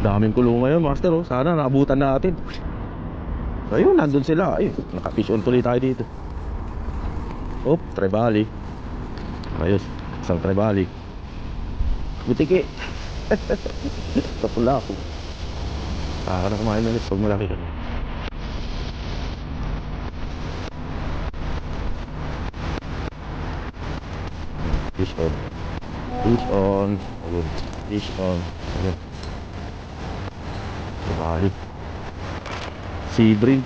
Daming kulong ngayon, master, oh. Sana naabutan natin. Ayun, nandun sila. Ayun, naka-fish on tuloy tayo dito. Oh, trevally. Ayos, isang trevally. Butiki. Kapula ako. Kaka na kumain ulit pag malaki ka. Fish on. Fish on. Ayun. Fish on. Ayun. Trevally. Sea bream.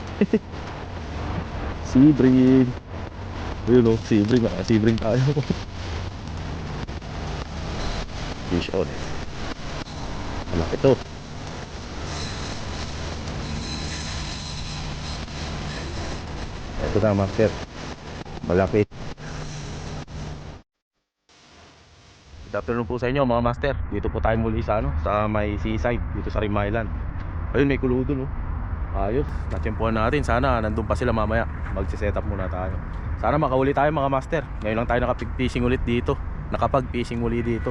Sea bream. Ayun, oh, sea bream. Sea bream tayo. Fish on. Malaki to. Ito na, master. Malaki. Good afternoon po sa inyo, mga master. Dito po tayo muli sa sa may seaside, dito sa Rim Island. Ayun, may kulo dun, oh. Ayos, natsyempohan natin. Sana nandun pa sila mamaya. Magsiset up muna tayo. Sana makahuli tayo, mga master. Ngayon lang tayo nakapag-fishing ulit dito. Nakapag-fishing uli dito.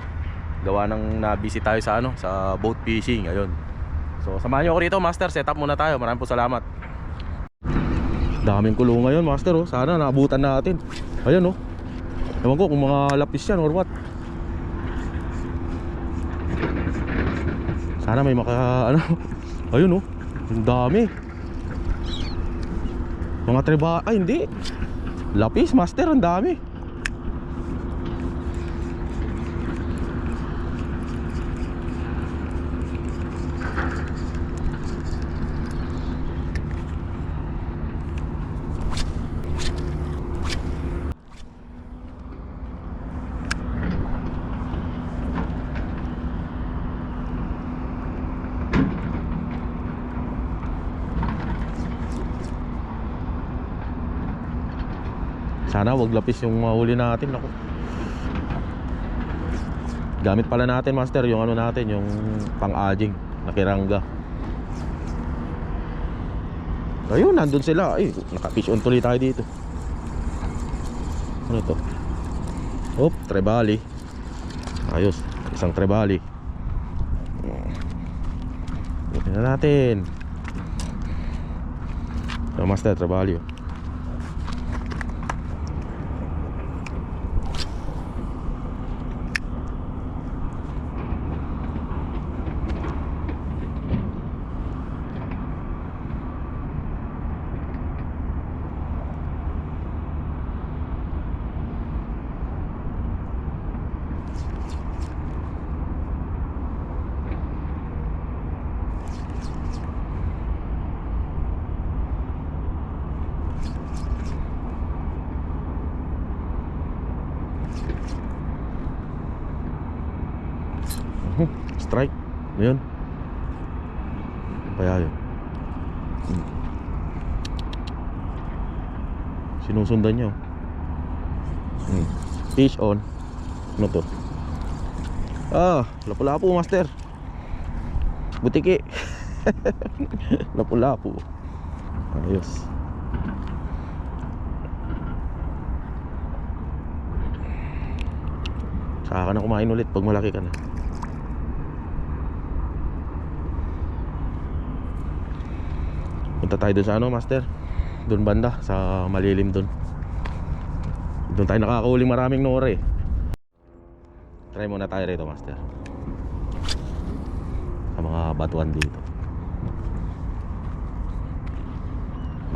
Gawa ng na-busy tayo sa sa boat fishing. Ayun. So, samahan nyo ako rito, master. Set up muna tayo. Maraming po salamat. Daming kulo ngayon, master, oh. Sana naabutan natin. Ayun, oh. Ewan ko kung mga lapis yan or what. Sana may ayun, oh. Ang dami. Mga treba, ay hindi. Lapis, master, ang dami. Sana wag lapis yung mahuli natin. Ako, gamit pala natin, master, yung natin, yung pang-aging na kirangga. Ayun, nandun sila. Ay, naka-fish on tuloy tayo dito. Ano to? Oh, trevally. Ayos, isang trevally. Bukin na natin. So, master, trevally, oh. Strike. Ayun. Kaya yun. Sinusundan niya, oh. Fish on. Ano to? Ah, lapu-lapu, master. Butiki. Lapu-lapu. Ayos. Saka ka na kumain ulit pag malaki ka na. Punta tayo dun sa master. Dun banda, sa malilim dun. Dun tayo nakakahuling maraming nore. Try muna tayo rito, master. Sa mga batuan dito.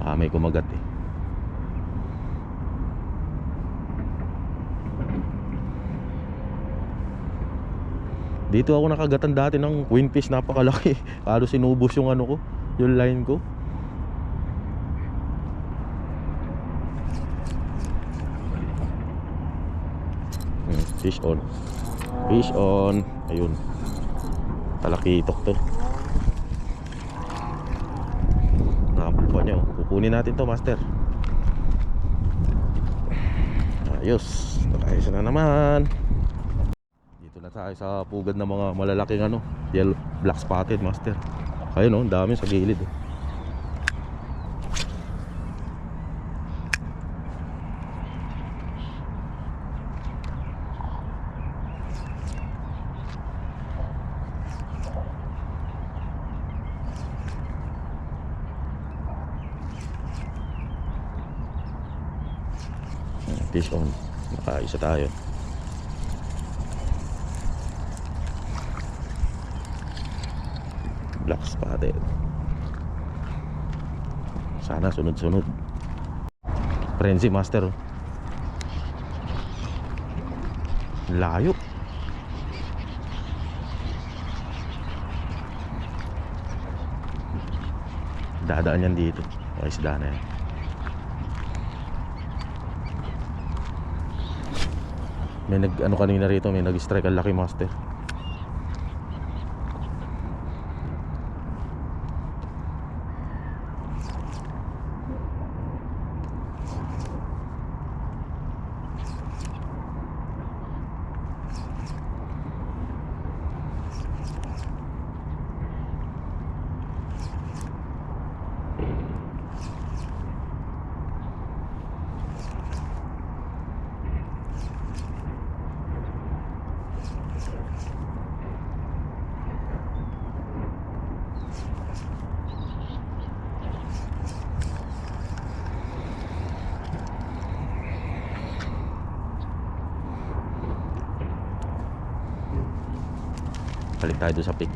Baka may kumagat, eh. Dito ako nakagatan dati ng queenfish, napakalaki. Halos sinubos yung ko, yung line ko. Fish on. Fish on. Ayun. Talakitok to. Nakapulpa niya, oh. Kukunin natin to, master. Ayos. Ayos na naman. Dito na tayo sa pugad ng mga malalaking yellow, black spotted, master. Ayun, oh, dami sa gilid, oh. Fish on. Nakaisa tayo. Black spotted. Sana sunod-sunod. Frenzy master. Layo. Dadaan yan dito. O isda na yan. May ano kanina rito, may nag-strike ang laki master. Balik tayo doon sa pick.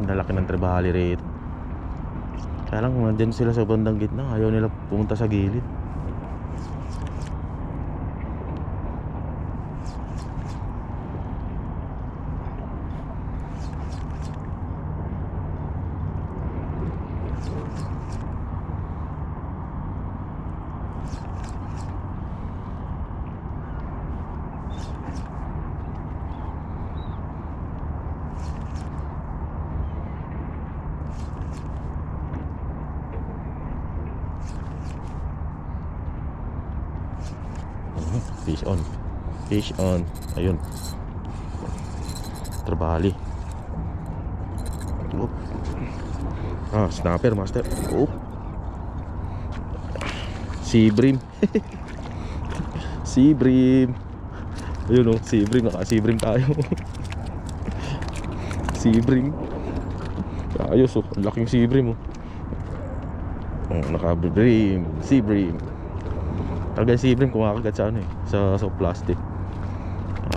Lalaki ng trebali rito. Kaya lang nandyan sila sa bandang gitna. Ayaw nila pumunta sa gilid. Fish on. Fish on. Ayun. Trabali. Oop. Ah, snapper master. Oop. Sea bream. Sea bream. Ayun oh, sea bream. Naka-sea bream tayo. Sea bream. Ayos oh, laking sea bream oh. Oh, naka-bream. Sea bream. Talagang sea bream kumakagat sa ano eh, sa plastic.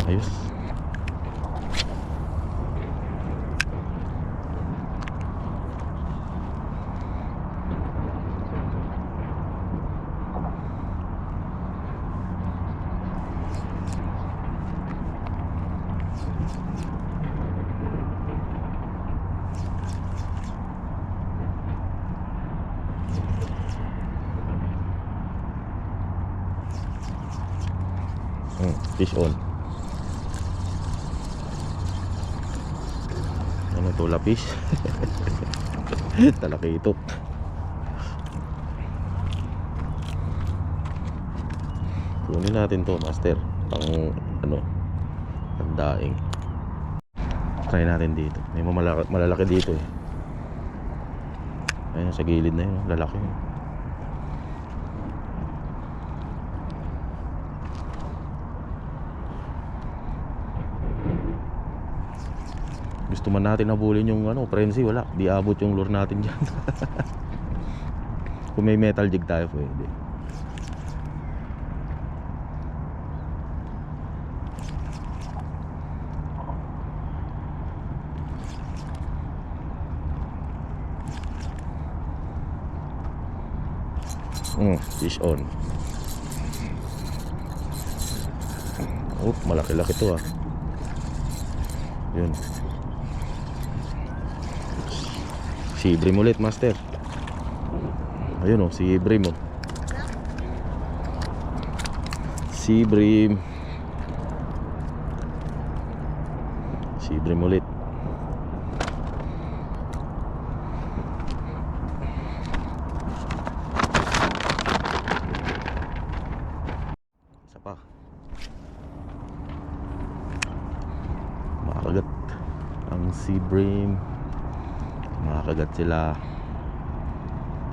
Ayos. Fish on. Ano to, lapis? Talakitok. Kunin natin to master. Pang ano, pandaing. Try natin dito. May malalaki dito eh. Ayun sa gilid na yun, lalaki yun. Gusto man natin habulin yung ano, frenzy, wala. Di abot yung lure natin dyan. Kung may metal jig tayo pwede. Fish on. Oh, malaki-laki to ah. Yun. Sea bream ulit master. Ayun oh, sea bream oh. Sea bream. Sea bream ulit. Isa pa. bream. Makakagat sila.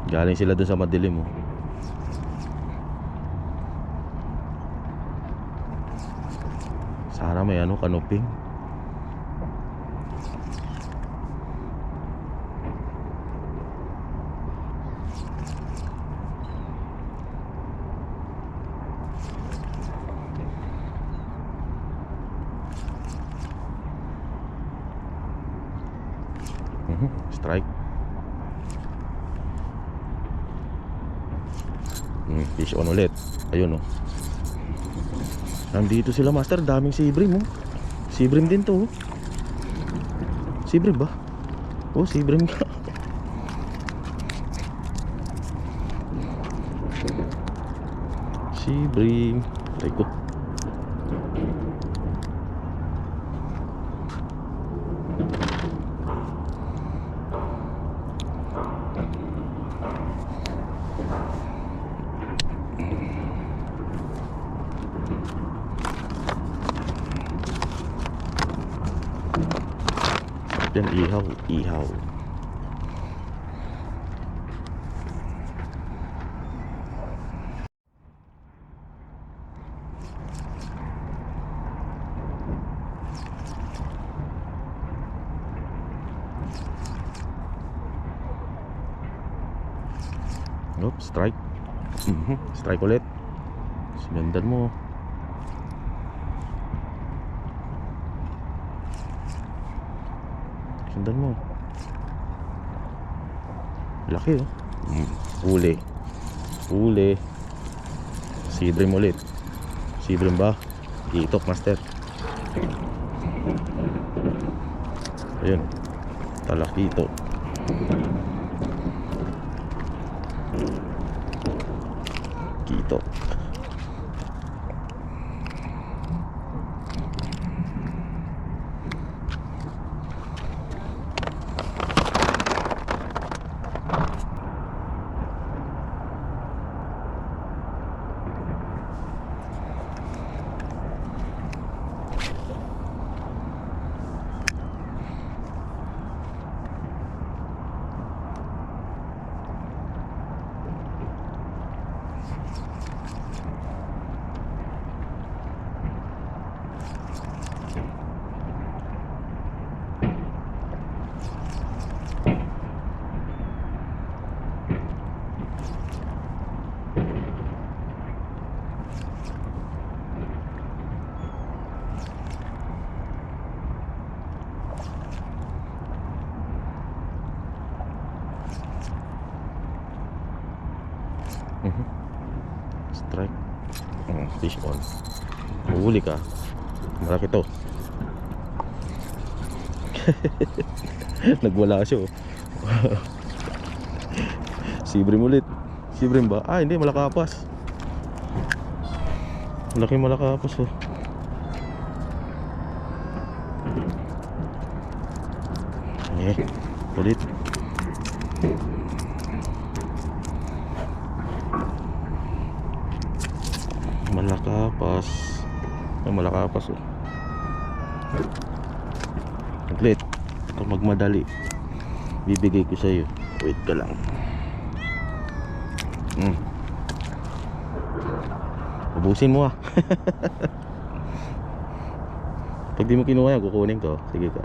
Galing sila dun sa madilim oh. Sana may ano, kanuping. Strike. Fish on ulit. Ayun oh. Nandito sila master, daming sea bream oh. Sea bream din to oh. Sea bream ba? Oh, sea bream ka. Sea bream. Try ko. Yan, ihaw, ihaw. Oops, strike. Strike ulit. Sinundan mo. Sundan mo. Laki oh. Huli. Huli. Sea bream ulit. Sea bream ba? Itok master. Ayun. Talakito. Kito. Strike. Fish on. Huli ka. Malaki to. Nagwala siya oh. Sea bream ulit. Sea bream ba? Ah, hindi, malakapas. Malaki malakapas oh. Ulit. Malakapas. Ay, malakapas oh. Saglit. Ito magmadali. Bibigay ko sa iyo. Wait ka lang. Ubusin mo ah. Pag di mo kinuha yan, kukunin ko. Sige ka.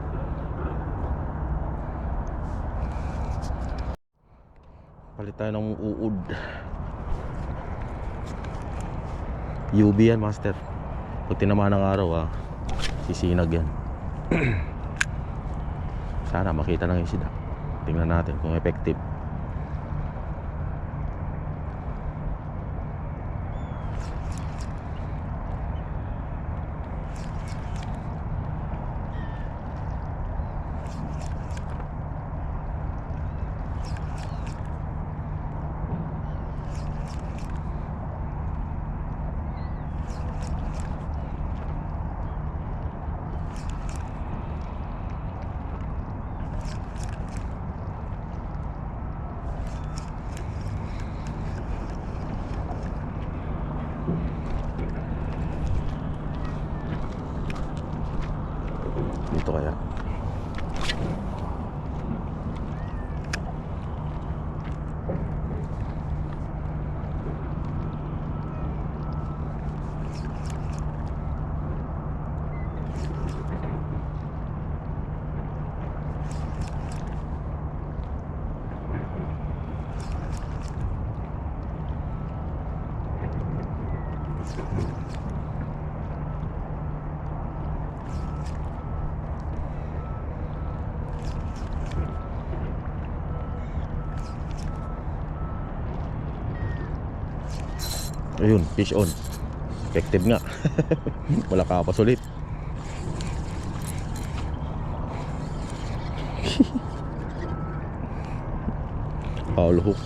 Palit tayo ng uud. UV yan master. Pag tinamaan ng araw sisinag yan. Sana makita ng isda. Tingnan natin kung effective. Ayun, fish on. Effective nga. Wala kapas ulit. Foul hook.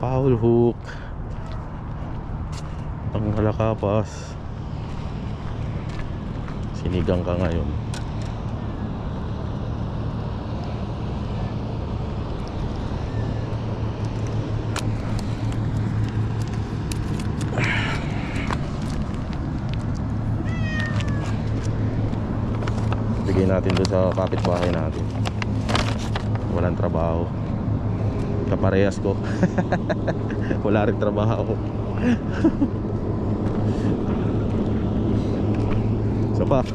Foul hook. Ang halakapas. Sinigang ka ngayon. Bigay natin doon sa kapitbahay natin. Walang trabaho. Kaparehas ko. Wala rin trabaho. Isa pa.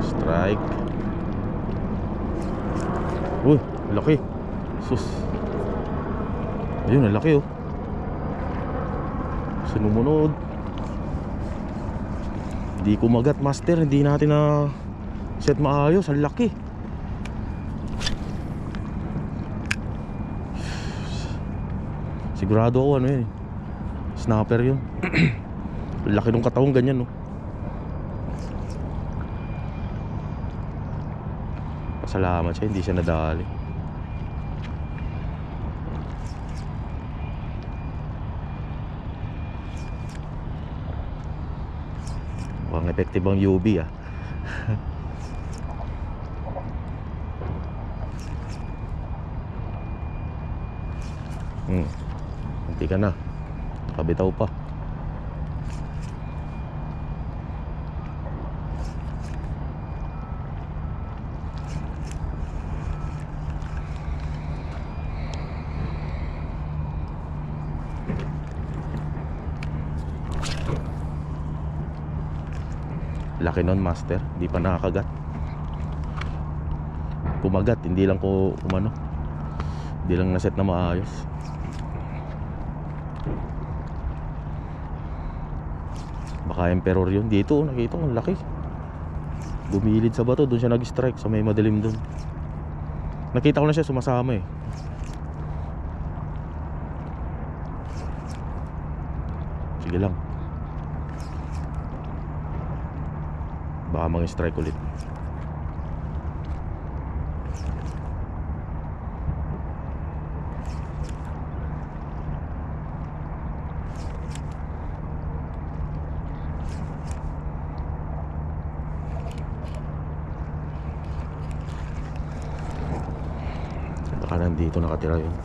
Strike. Uy, laki. Sus. Ayun, ang laki oh. Sinumunod. Hindi kumagat, master. Hindi natin na set maayos. Ang laki. Sigurado ako ano yun, snapper yun. Laki ng katawang ganyan no. Pasalamat siya, hindi siya nadali. Mukhang effective ang UV ah. Hindi ka na. Nakabitaw pa. Laki nun, master. Hindi pa nakakagat. Kumagat, hindi lang ko umano. Hindi lang naset na maayos. Baka emperor yun. Dito, nakita ko, ang laki. Bumilid sa bato, doon siya nag-strike. Sa may madilim doon. Nakita ko na siya sumasama eh. Sige lang. Baka mag-strike ulit. Baka nandito nakatira yun.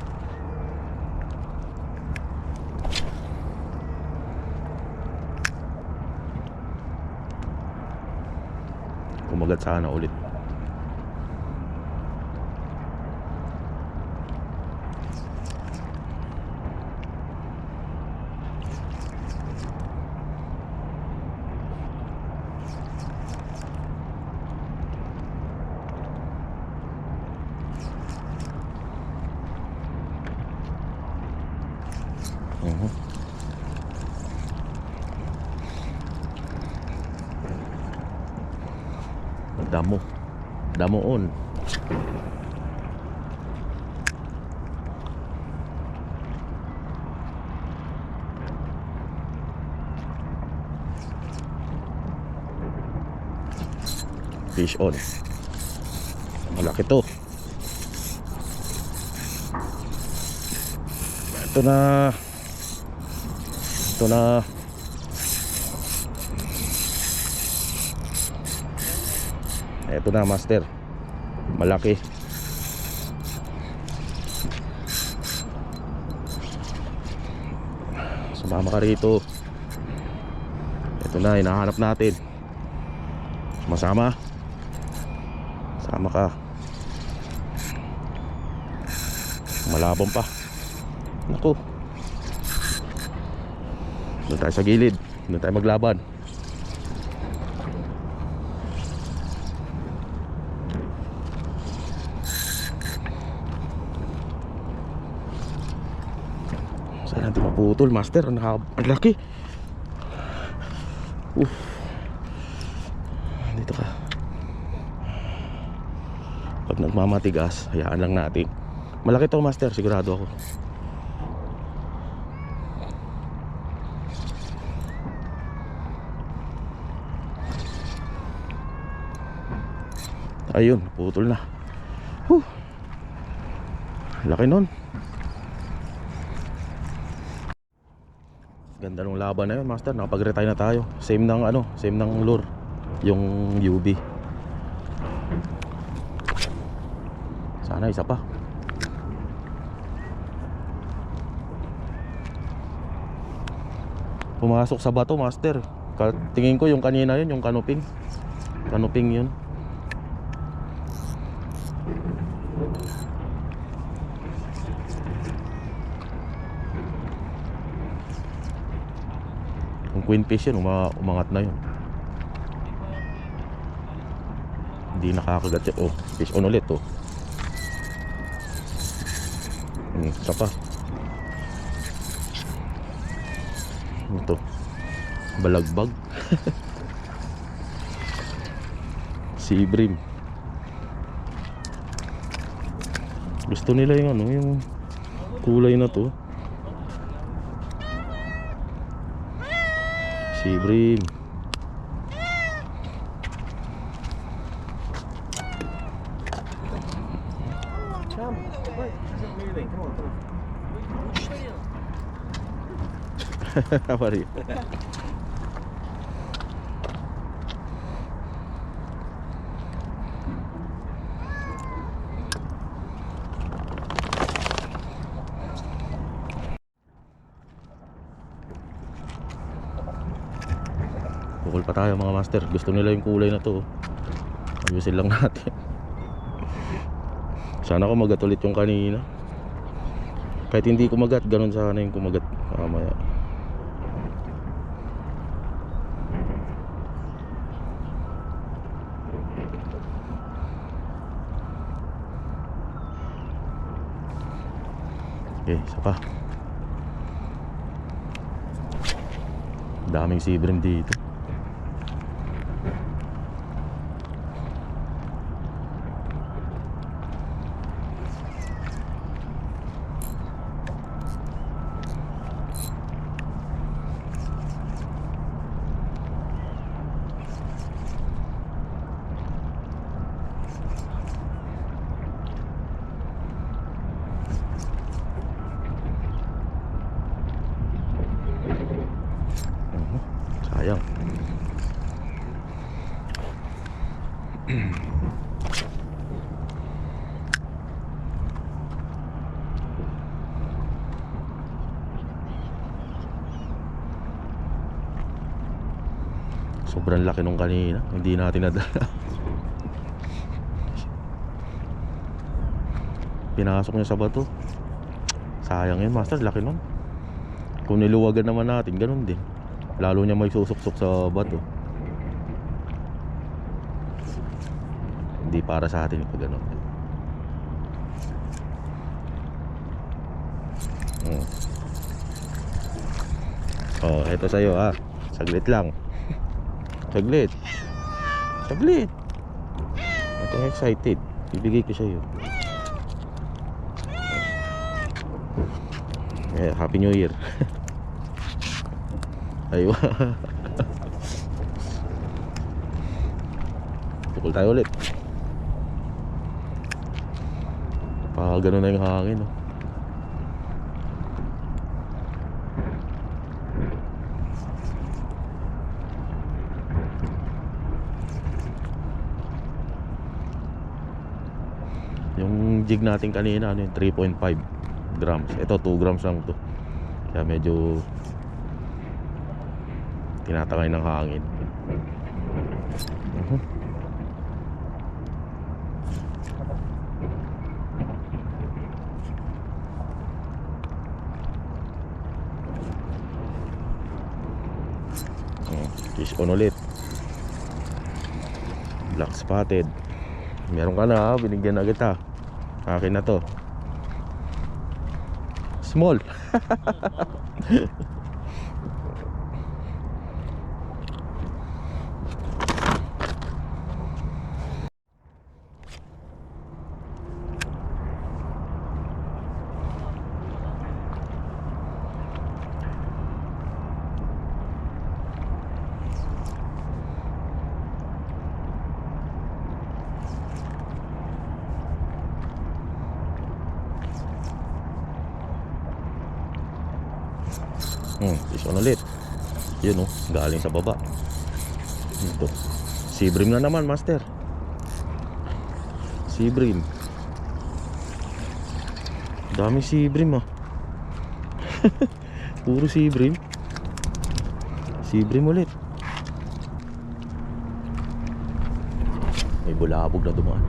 Kumagat sana ulit. Damo on. Fish on. Malaki to. Ito na. Ito na, master. Malaki. Sumama ka rito. Ito na, hinahanap natin. Masama. Sama ka. Malabong pa. Naku. Doon tayo sa gilid. Doon tayo maglaban. Saan natin maputol, master? Ang laki. Dito ka. Pag nagmamatigas, hayaan lang natin. Malaki to, master, sigurado ako. Ayun, putol na. Laki nun. Ganda nung laban na yun, master. Nakapag-retire na tayo. Same ng same ng lure. Yung UB. Sana isa pa. Pumasok sa bato, master. Tingin ko yung kanina yun, yung kanuping. Kanuping yun. Yung queen fish yun, umangat na yun. Hindi nakakagat yun. Oh, fish on ulit, oh. Isa pa. Ito, balagbag. Sea bream. Gusto nila yung yung kulay na to. Sea bream. How are you? Bukol pa tayo mga master. Gusto nila yung kulay na to. Ayusin lang natin. Sana kumagat ulit yung kanina. Kahit hindi kumagat, ganun sana yung kumagat mamaya. Okay, isa pa. Daming sea bream dito. Sayang. Sobrang laki nung kanina. Hindi natin nadala. Pinasok niya sa bato. Sayang yun, master. Laki nun. Kung niluwagan naman natin, ganun din. Lalo niya may susuksok sa bato. Hindi para sa atin pag ganun. Oh, eto sa'yo ha. Saglit lang. Saglit. Saglit. Ako excited. Ibigay ko sa'yo. Happy New Year. Aywa. Tukol tayo ulit. Ganun na yung hangin, oh. Yung jig natin kanina, yung 3.5 grams. Ito 2 grams lang to. Kaya medyo tinatangay ng hangin. Mhm. Fish on ulit. Black spotted. Meron ka na ha, binigyan na kita. Akin na to. Small. Fish on ulit. Yun oh, galing sa baba. Ito. Sea bream na naman, master. Sea bream. Daming sea bream ah. Puro sea bream. Sea bream ulit. May bulabog na dumaan.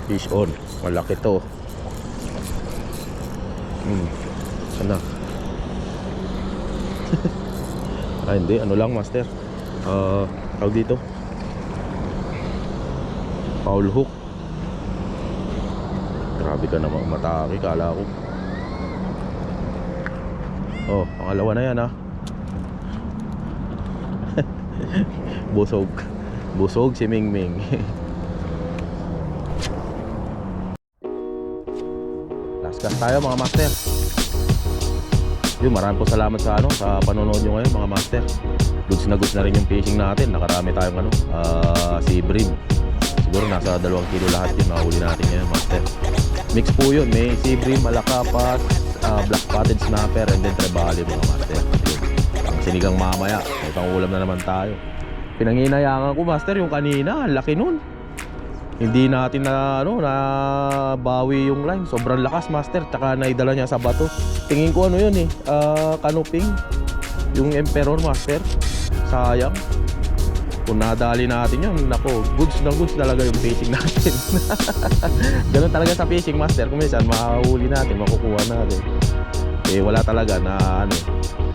Fish on. Malaki to. Sana. Hindi. Ano lang, master. Tawag dito. Foul hook. Grabe ka naman matake. Kala ko. Pangalawa na yan ha. Busog. Busog si Mingming. Last tayo mga master. Yun, maraming po salamat sa sa panonood nyo ngayon mga master. Goods na rin yung fishing natin. Nakarami tayong sea bream. Siguro nasa 2 kilo lahat yun. Nakahuli natin ngayon master. Mix po yun. May sea bream, malakapas, black spotted snapper, and then trevally mga master. Yun. Ang sinigang mamaya. May pangulam na naman tayo. Pinanginayangan ko master yung kanina. Laki nun. Hindi natin na bawi yung line. Sobrang lakas master. Tsaka naidala niya sa bato. Tingin ko yun kanuping. Yung emperor master. Sayang. Kung nadali natin yun, nako, goods na goods talaga yung fishing natin. Ganun talaga sa fishing master. Kung minsan makahuli natin, makukuha natin. Wala talaga na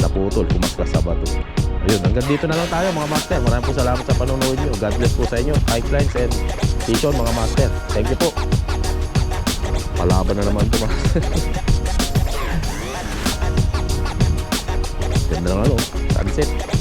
naputol, kumaskas sa bato. Ayun, hanggang dito na lang tayo mga master. Maraming po salamat sa panonood nyo. God bless po sa inyo. High clients and station mga master. Thank you po. Palaban na naman ito master. Ganda lang sunset.